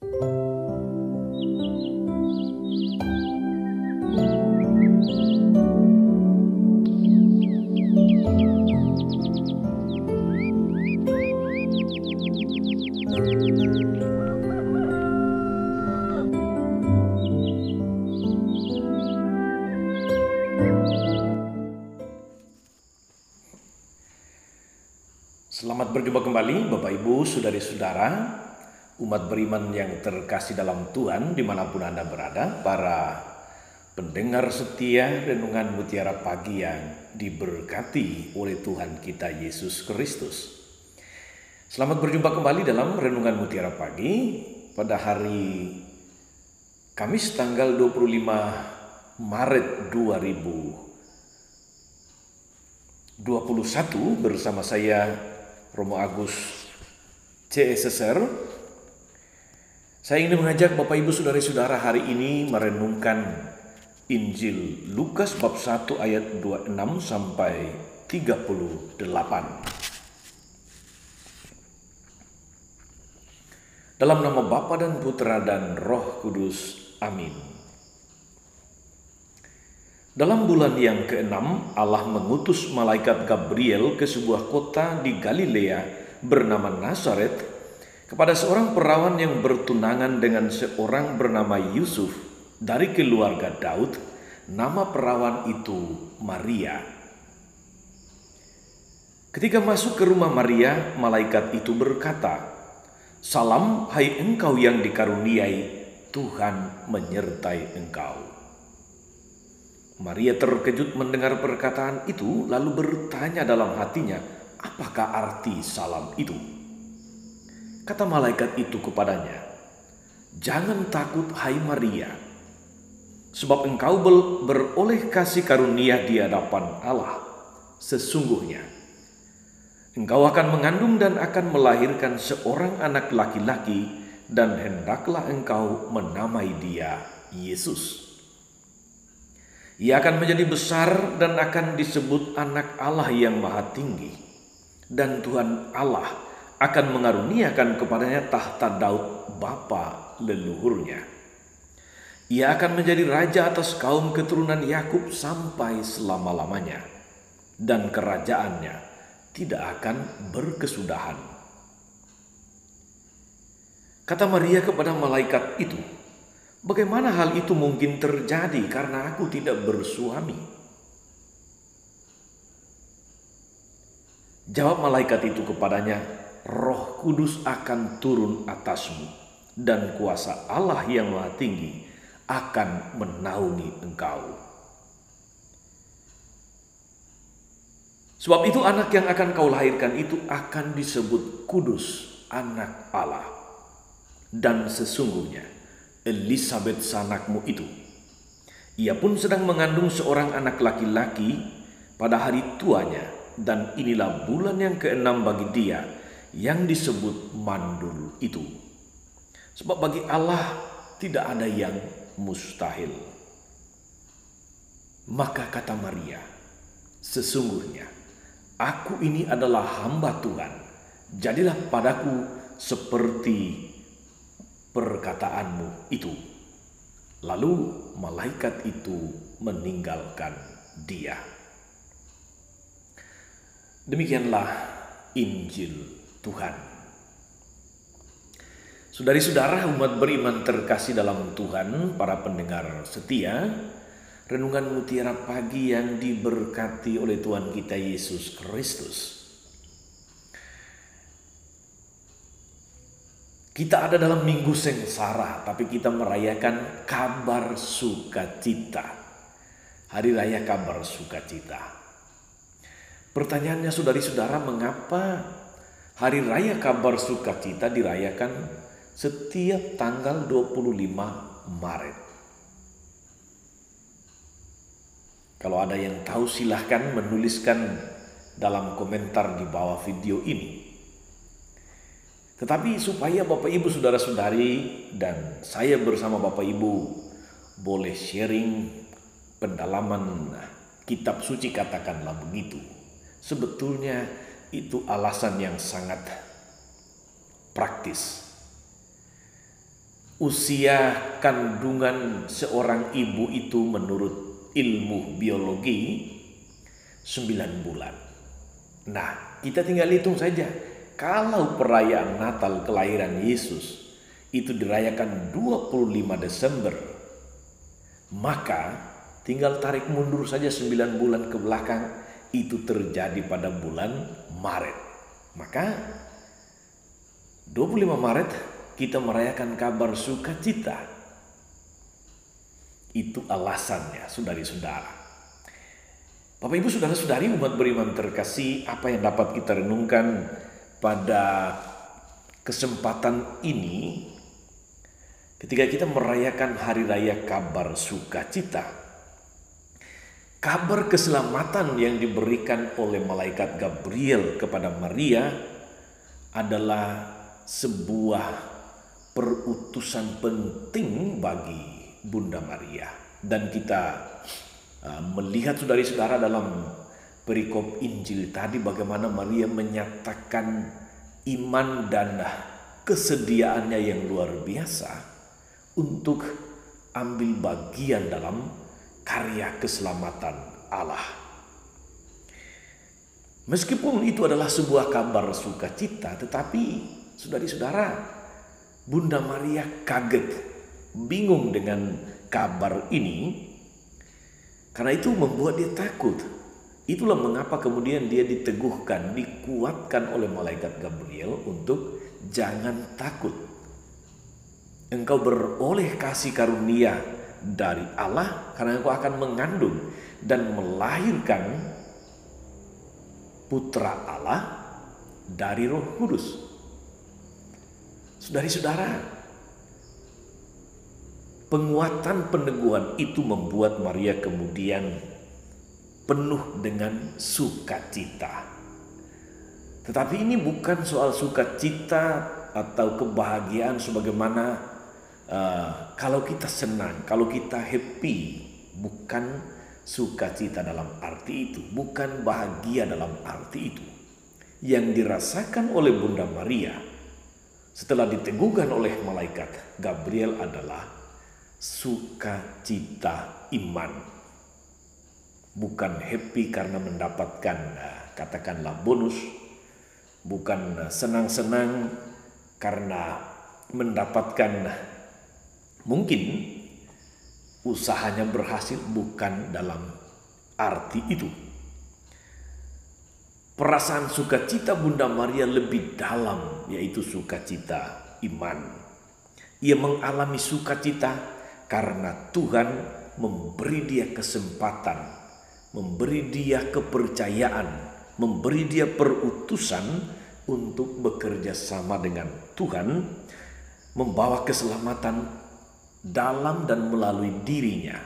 Selamat berjumpa kembali Bapak Ibu, Saudari-saudara, umat beriman yang terkasih dalam Tuhan dimanapun Anda berada, para pendengar setia Renungan Mutiara Pagi yang diberkati oleh Tuhan kita Yesus Kristus. Selamat berjumpa kembali dalam Renungan Mutiara Pagi pada hari Kamis tanggal 25 Maret 2021 bersama saya Romo Agus CSSR. Saya ingin mengajak Bapak Ibu Saudari-saudara hari ini merenungkan Injil Lukas bab 1 ayat 26 sampai 38. Dalam nama Bapa dan Putra dan Roh Kudus. Amin. Dalam bulan yang ke-6, Allah mengutus malaikat Gabriel ke sebuah kota di Galilea bernama Nazaret kepada seorang perawan yang bertunangan dengan seorang bernama Yusuf dari keluarga Daud. Nama perawan itu Maria. Ketika masuk ke rumah Maria, malaikat itu berkata, "Salam, hai engkau yang dikaruniai, Tuhan menyertai engkau." Maria terkejut mendengar perkataan itu, lalu bertanya dalam hatinya, apakah arti salam itu? Kata malaikat itu kepadanya, "Jangan takut hai Maria, sebab engkau beroleh kasih karunia di hadapan Allah. Sesungguhnya engkau akan mengandung dan akan melahirkan seorang anak laki-laki, dan hendaklah engkau menamai dia Yesus. Ia akan menjadi besar dan akan disebut anak Allah yang maha tinggi. Dan Tuhan Allah akan mengaruniakan kepadanya tahta Daud bapa leluhurnya. Ia akan menjadi raja atas kaum keturunan Yakub sampai selama-lamanya. Dan kerajaannya tidak akan berkesudahan." Kata Maria kepada malaikat itu, "Bagaimana hal itu mungkin terjadi karena aku tidak bersuami?" Jawab malaikat itu kepadanya, "Roh Kudus akan turun atasmu, dan kuasa Allah yang Maha Tinggi akan menaungi engkau. Sebab itu anak yang akan kau lahirkan itu akan disebut kudus, anak Allah. Dan sesungguhnya Elisabet sanakmu itu, ia pun sedang mengandung seorang anak laki-laki pada hari tuanya, dan inilah bulan yang ke-6 bagi dia yang disebut mandul itu. Sebab bagi Allah tidak ada yang mustahil." Maka kata Maria, "Sesungguhnya aku ini adalah hamba Tuhan, jadilah padaku seperti perkataanmu itu." Lalu malaikat itu meninggalkan dia. Demikianlah Injil Tuhan. Saudari-saudara, umat beriman terkasih dalam Tuhan, para pendengar setia Renungan Mutiara Pagi yang diberkati oleh Tuhan kita Yesus Kristus. Kita ada dalam minggu sengsara, tapi kita merayakan kabar sukacita. Hari Raya Kabar Sukacita. Pertanyaannya saudari-saudara, mengapa Hari Raya Kabar Sukacita dirayakan setiap tanggal 25 Maret? Kalau ada yang tahu silahkan menuliskan dalam komentar di bawah video ini. Tetapi supaya Bapak Ibu Saudara-saudari dan saya bersama Bapak Ibu boleh sharing pendalaman kitab suci, katakanlah begitu. Sebetulnya itu alasan yang sangat praktis. usia kandungan seorang ibu itu menurut ilmu biologi 9 bulan. Nah, kita tinggal hitung saja. Kalau perayaan Natal kelahiran Yesus itu dirayakan 25 Desember, maka tinggal tarik mundur saja 9 bulan ke belakang, itu terjadi pada bulan Maret. Maka 25 Maret kita merayakan kabar sukacita. Itu alasannya, saudari-saudara. Bapak Ibu saudara-saudari umat beriman terkasih, apa yang dapat kita renungkan pada kesempatan ini ketika kita merayakan hari raya kabar sukacita. Kabar keselamatan yang diberikan oleh malaikat Gabriel kepada Maria adalah sebuah perutusan penting bagi Bunda Maria. Dan kita melihat saudari-saudara dalam perikop Injil tadi bagaimana Maria menyatakan iman dan kesediaannya yang luar biasa untuk ambil bagian dalam karya keselamatan Allah. Meskipun itu adalah sebuah kabar sukacita, tetapi saudari-saudara, Bunda Maria kaget, bingung dengan kabar ini, karena itu membuat dia takut. Itulah mengapa kemudian dia diteguhkan, dikuatkan oleh malaikat Gabriel untuk jangan takut. Engkau beroleh kasih karunia dari Allah karena engkau akan mengandung dan melahirkan putra Allah dari Roh Kudus. Saudari-saudara, penguatan peneguhan itu membuat Maria kemudian penuh dengan sukacita. Tetapi ini bukan soal sukacita atau kebahagiaan sebagaimana kalau kita senang, kalau kita happy. Bukan sukacita dalam arti itu, bukan bahagia dalam arti itu. Yang dirasakan oleh Bunda Maria setelah diteguhkan oleh malaikat Gabriel adalah sukacita iman. Bukan happy karena mendapatkan katakanlah bonus, bukan senang-senang karena mendapatkan mungkin usahanya berhasil, bukan dalam arti itu. Perasaan sukacita Bunda Maria lebih dalam, yaitu sukacita iman. Ia mengalami sukacita karena Tuhan memberi dia kesempatan, memberi dia kepercayaan, memberi dia perutusan untuk bekerja sama dengan Tuhan, membawa keselamatan dalam dan melalui dirinya.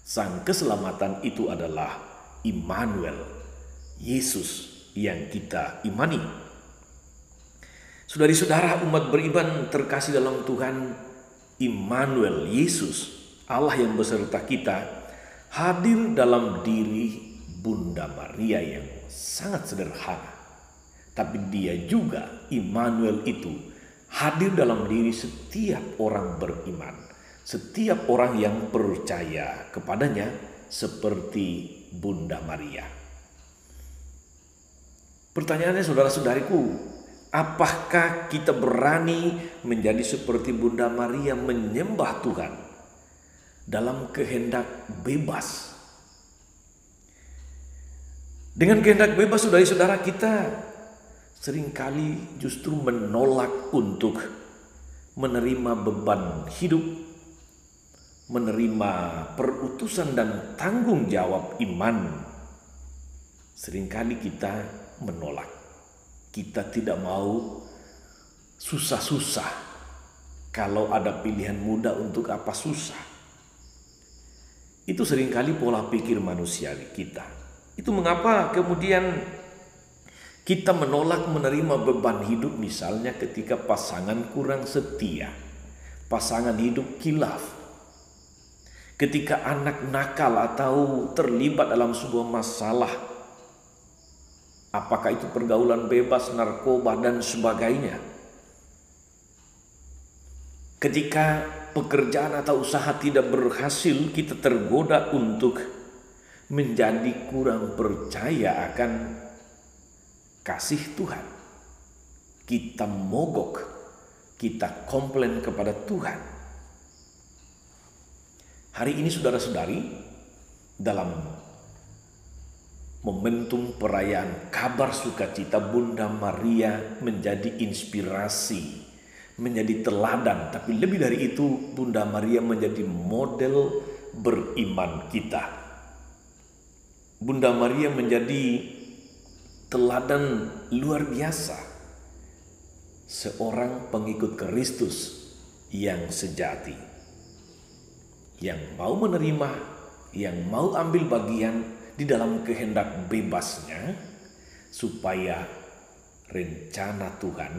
Sang keselamatan itu adalah Immanuel, Yesus yang kita imani. Saudari-saudara umat beriman terkasih dalam Tuhan, Immanuel, Yesus, Allah yang beserta kita, hadir dalam diri Bunda Maria yang sangat sederhana. Tapi dia juga, Immanuel itu, hadir dalam diri setiap orang beriman, setiap orang yang percaya kepadanya seperti Bunda Maria. Pertanyaannya saudara-saudariku, apakah kita berani menjadi seperti Bunda Maria menyembah Tuhan dalam kehendak bebas? Dengan kehendak bebas saudara-saudara, kita seringkali justru menolak untuk menerima beban hidup, menerima perutusan dan tanggung jawab iman. Seringkali kita menolak. Kita tidak mau susah-susah. Kalau ada pilihan mudah, untuk apa susah? Itu seringkali pola pikir manusiawi kita. Itu mengapa kemudian kita menolak menerima beban hidup, misalnya ketika pasangan kurang setia, pasangan hidup khilaf, ketika anak nakal atau terlibat dalam sebuah masalah, apakah itu pergaulan bebas, narkoba, dan sebagainya. Ketika pekerjaan atau usaha tidak berhasil, kita tergoda untuk menjadi kurang percaya akan kasih Tuhan. Kita mogok, kita komplain kepada Tuhan. Hari ini saudara-saudari, dalam momentum perayaan kabar sukacita, Bunda Maria menjadi inspirasi, menjadi teladan, tapi lebih dari itu Bunda Maria menjadi model beriman kita. Bunda Maria menjadi teladan luar biasa, seorang pengikut Kristus yang sejati, yang mau menerima, yang mau ambil bagian di dalam kehendak bebasnya, supaya rencana Tuhan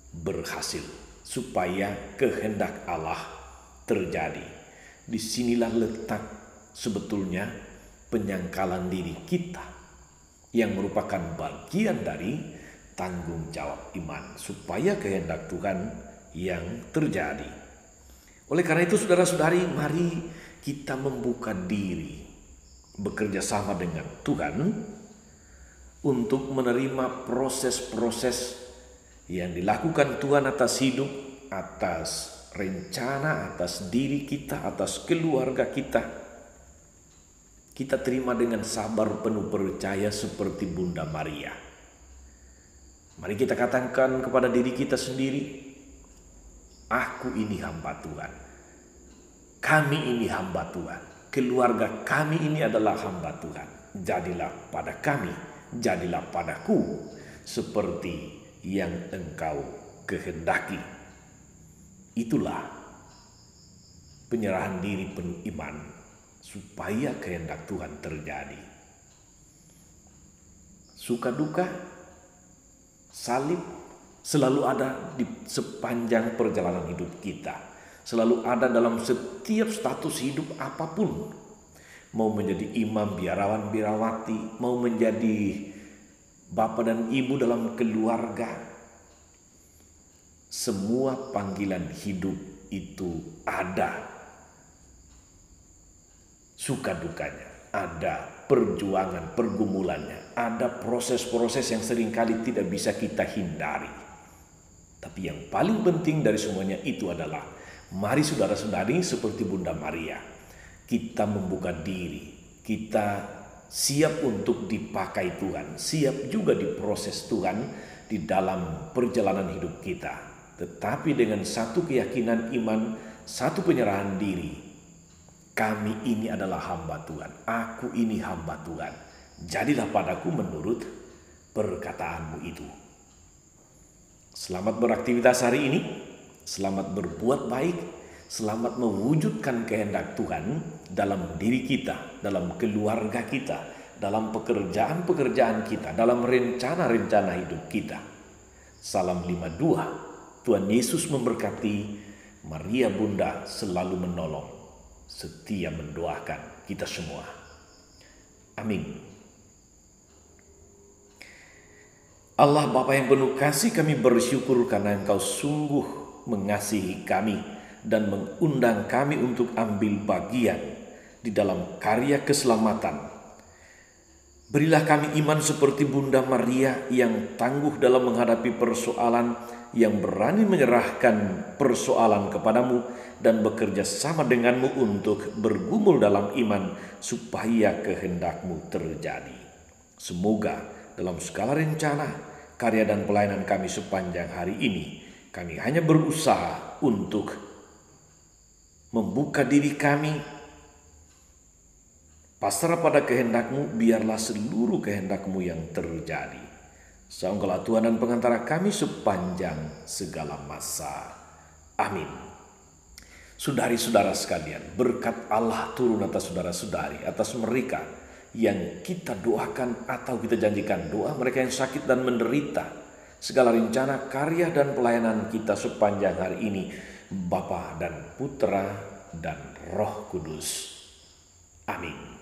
berhasil, supaya kehendak Allah terjadi. Disinilah letak sebetulnya penyangkalan diri kita, yang merupakan bagian dari tanggung jawab iman, supaya kehendak Tuhan yang terjadi. Oleh karena itu saudara-saudari, mari kita membuka diri, bekerja sama dengan Tuhan untuk menerima proses-proses yang dilakukan Tuhan atas hidup, atas rencana, atas diri kita, atas keluarga kita. Kita terima dengan sabar penuh percaya seperti Bunda Maria. Mari kita katakan kepada diri kita sendiri, aku ini hamba Tuhan. Kami ini hamba Tuhan. Keluarga kami ini adalah hamba Tuhan. Jadilah pada kami, jadilah padaku seperti yang Engkau kehendaki. Itulah penyerahan diri penuh iman, supaya kehendak Tuhan terjadi. Suka duka, salib selalu ada di sepanjang perjalanan hidup kita. Selalu ada dalam setiap status hidup apapun. Mau menjadi imam, biarawan, biarawati, mau menjadi bapak dan ibu dalam keluarga. Semua panggilan hidup itu ada suka dukanya, ada perjuangan, pergumulannya, ada proses-proses yang seringkali tidak bisa kita hindari. Tapi yang paling penting dari semuanya itu adalah, mari saudara-saudari seperti Bunda Maria, kita membuka diri, kita siap untuk dipakai Tuhan, siap juga diproses Tuhan di dalam perjalanan hidup kita. Tetapi dengan satu keyakinan iman, satu penyerahan diri, kami ini adalah hamba Tuhan, aku ini hamba Tuhan. Jadilah padaku menurut perkataanmu itu. Selamat beraktivitas hari ini, selamat berbuat baik, selamat mewujudkan kehendak Tuhan dalam diri kita, dalam keluarga kita, dalam pekerjaan-pekerjaan kita, dalam rencana-rencana hidup kita. Salam 52, Tuhan Yesus memberkati. Maria Bunda selalu menolong, setia mendoakan kita semua. Amin. Allah Bapa yang penuh kasih, kami bersyukur karena Engkau sungguh mengasihi kami dan mengundang kami untuk ambil bagian di dalam karya keselamatan. Berilah kami iman seperti Bunda Maria yang tangguh dalam menghadapi persoalan, yang berani menyerahkan persoalan kepadamu dan bekerja sama denganmu untuk bergumul dalam iman supaya kehendak-Mu terjadi. Semoga dalam segala rencana, karya dan pelayanan kami sepanjang hari ini, kami hanya berusaha untuk membuka diri kami, pasrah pada kehendak-Mu, biarlah seluruh kehendak-Mu yang terjadi. Saungkalah Tuhan dan pengantara kami sepanjang segala masa. Amin. Saudari-saudara sekalian, berkat Allah turun atas saudara-saudari, atas mereka yang kita doakan atau kita janjikan doa, mereka yang sakit dan menderita, segala rencana, karya dan pelayanan kita sepanjang hari ini, Bapa dan Putra dan Roh Kudus. Amin.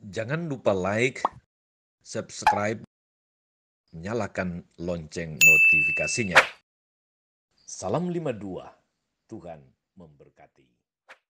Jangan lupa like, subscribe, nyalakan lonceng notifikasinya. Salam 52, Tuhan memberkati.